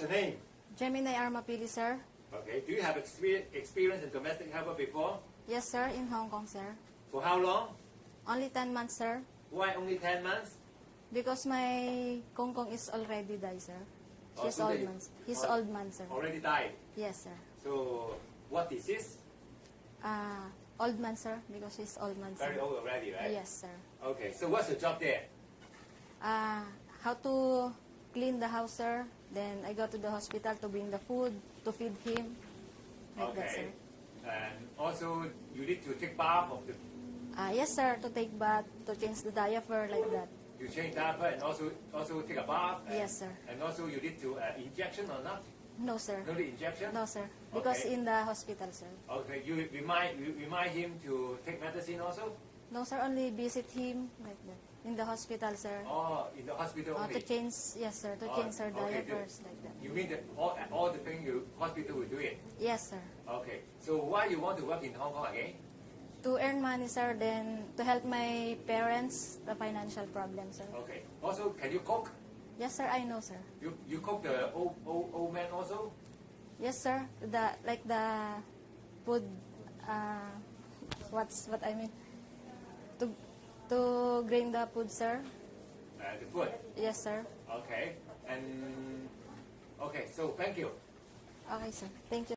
your name? Gemini Armapili, sir. Okay. Do you have experience in domestic helper before? Yes, sir, in Hong Kong, sir. For how long? Only 10 months, sir. Why only 10 months? Because my Kong Kong is already died, sir. Oh, He's so old they- man. He's oh. old man, sir. Already died. Yes, sir. So what disease? Old man, sir, because he's old man, sir. Very old already, right? Yes, sir. Okay. So what's your job there? How to clean the house, sir. Then I go to the hospital to bring the food, to feed him. Like that, sir. Okay. And also you need to take bath of the. Yes, sir, to take bath, to change the diaper, like that. You change diaper and also take a bath. And, Yes, sir. And also you need to injection or not? No, sir. No need injection. No, sir. Because Okay. in the hospital, sir. Okay. You remind him to take medicine also. No, sir, only visit him, like that. In the hospital, sir. Oh, in the hospital only. To change, yes, sir, to change her okay, diapers, like that. You mean that all the things you hospital will do it? Yes, sir. Okay. So why you want to work in Hong Kong again? To earn money, sir, then to help my parents, the financial problem, sir. Okay. Also, can you cook? Yes, sir, I know, sir. You cook the old man also? Yes, sir. The food, what I mean? To grain the food, sir. The food. Yes, sir. Okay. And okay. So thank you. Okay, sir. Thank you.